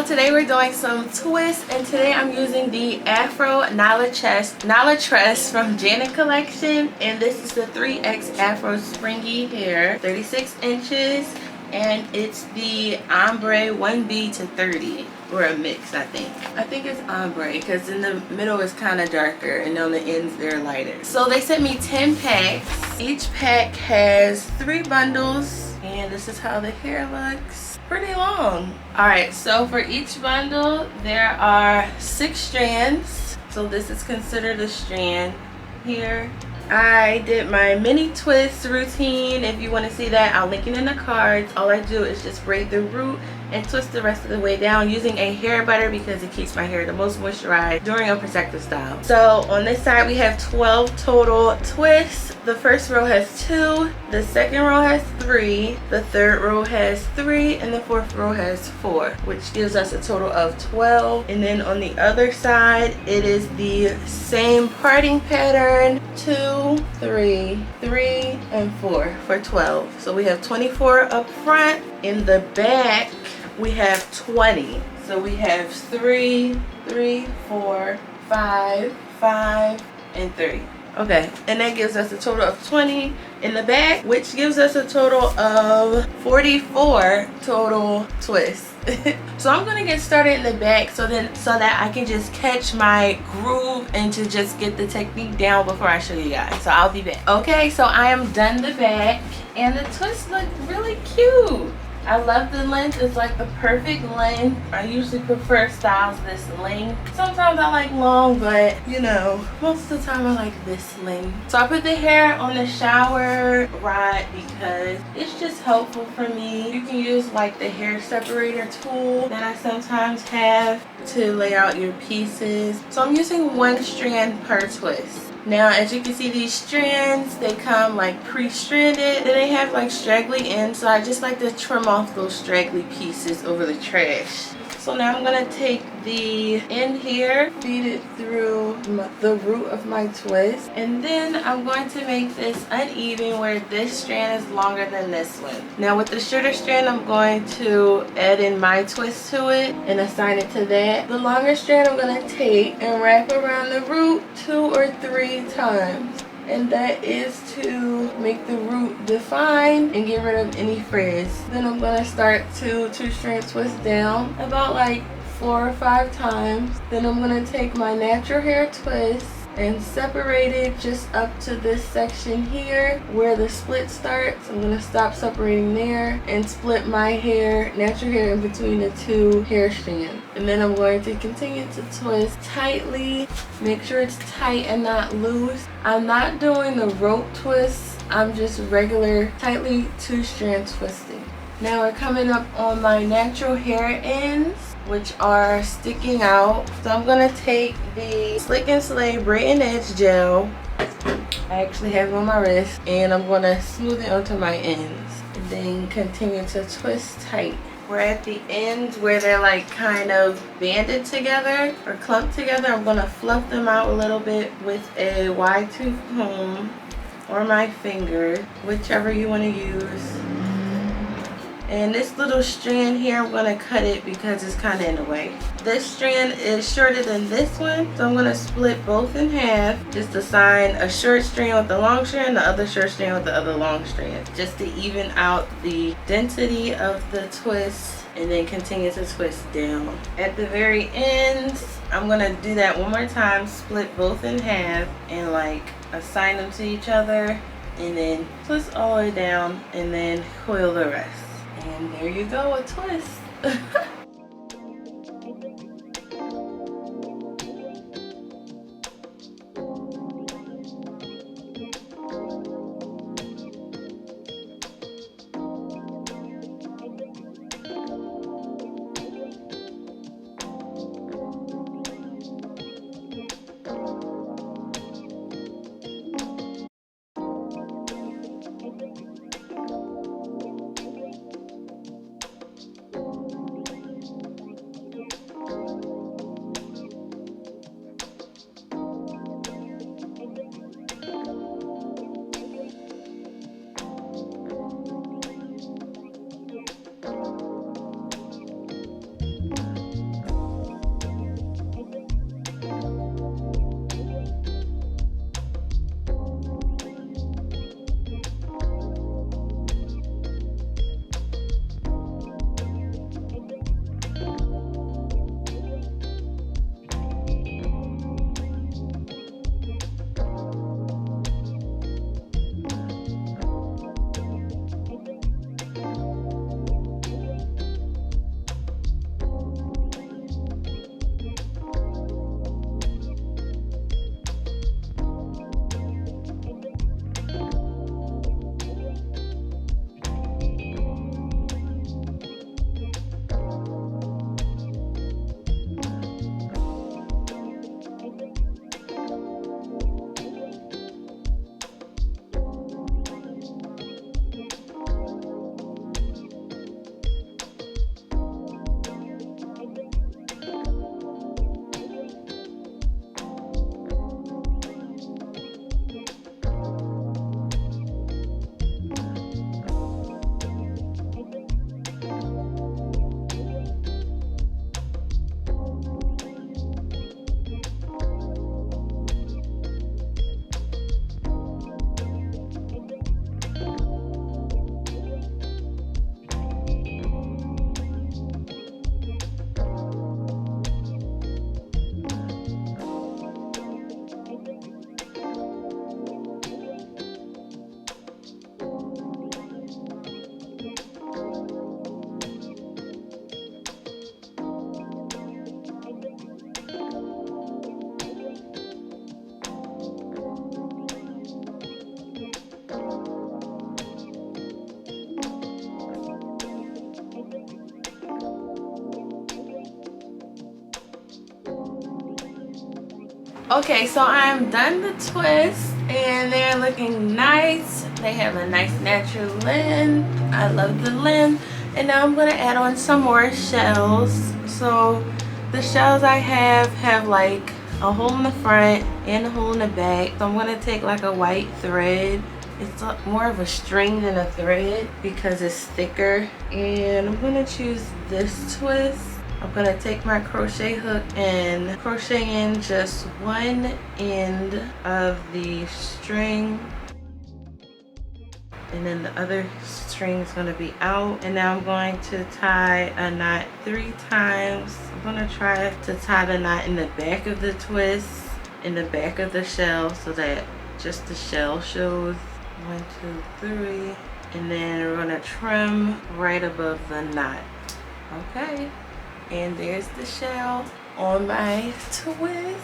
So today we're doing some twists, and today I'm using the Afro Tress from Janet Collection, and this is the 3X Afro Springy Hair, 36 inches, and it's the ombre 1B to 30, or a mix. I think it's ombre because in the middle is kind of darker and on the ends they're lighter. So they sent me 10 packs. Each pack has 3 bundles, and this is how the hair looks. Pretty long. Alright, so for each bundle there are 6 strands, so this is considered a strand here. I did my mini twist routine. If you want to see that, I'll link it in the cards. All I do is just braid the root and twist the rest of the way down using a hair butter because it keeps my hair the most moisturized during a protective style. So on this side we have 12 total twists. The first row has 2, the second row has 3, the third row has 3, and the fourth row has 4, which gives us a total of 12. And then on the other side it is the same parting pattern, 2, 3, 3, and 4 for 12. So we have 24 up front. In the back we have 20. So we have 3, 3, 4, 5, 5, and 3. Okay, and that gives us a total of 20 in the back, which gives us a total of 44 total twists. So I'm gonna get started in the back so that I can just catch my groove and to just get the technique down before I show you guys. So I'll be back. Okay, so I am done the back, and the twists look really cute. I love the length. It's like the perfect length. I usually prefer styles this length. Sometimes I like long, but you know, most of the time I like this length. So I put the hair on the shower rod because it's just helpful for me. You can use like the hair separator tool that I sometimes have to lay out your pieces. So I'm using 1 strand per twist. Now, as you can see, these strands, they come like pre-stranded. Then they have like straggly ends, so I just like to trim off those straggly pieces over the trash. So now I'm going to take the end here, feed it through the root of my twist, and then I'm going to make this uneven where this strand is longer than this one. Now with the shorter strand, I'm going to add in my twist to it and assign it to that. The longer strand I'm going to take and wrap around the root 2 or 3 times. And that is to make the root define and get rid of any frizz. Then I'm going to start to 2-strand twist down about like 4 or 5 times. Then I'm going to take my natural hair twist and separate it just up to this section here where the split starts. I'm going to stop separating there and split my hair, natural hair, in between the 2 hair strands. And then I'm going to continue to twist tightly. Make sure it's tight and not loose. I'm not doing the rope twist. I'm just regular tightly 2-strand twisting. Now we're coming up on my natural hair ends, which are sticking out. So I'm going to take the Slick and Slay Braid and Edge Gel. I actually have it on my wrist, and I'm going to smooth it onto my ends. And then continue to twist tight. We're at the ends where they're like kind of banded together or clumped together. I'm going to fluff them out a little bit with a wide tooth comb or my finger, whichever you want to use. And this little strand here, I'm going to cut it because it's kind of in the way. This strand is shorter than this one, so I'm going to split both in half. Just assign a short strand with the long strand, the other short strand with the other long strand, just to even out the density of the twist, and then continue to twist down. At the very ends, I'm going to do that one more time, split both in half, and like assign them to each other, and then twist all the way down, and then coil the rest. And there you go, a twist. Okay, so I'm done the twist and they're looking nice. They have a nice natural length. I love the length. And now I'm gonna add on some more shells. So the shells I have like a hole in the front and a hole in the back. So I'm gonna take like a white thread. It's more of a string than a thread because it's thicker. And I'm gonna choose this twist. I'm gonna take my crochet hook and crochet in just one end of the string, and then the other string is gonna be out. And now I'm going to tie a knot 3 times. I'm gonna try to tie the knot in the back of the twist, in the back of the shell, so that just the shell shows. 1, 2, 3, and then we're gonna trim right above the knot. Okay. And there's the shell on my twist.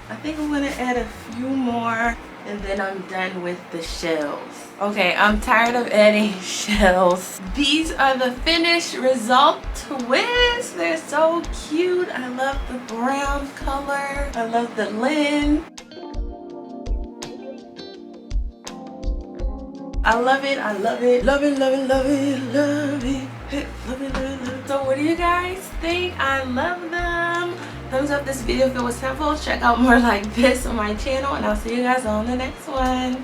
I think I'm gonna add a few more and then I'm done with the shells. Okay, I'm tired of adding shells. These are the finished result twists. They're so cute. I love the brown color. I love the linen. I love it. I love it. Love it, love it, love it, love it. Love it, love it, love it. So what do you guys think? I love them. Thumbs up this video if it was helpful. Check out more like this on my channel and I'll see you guys on the next one.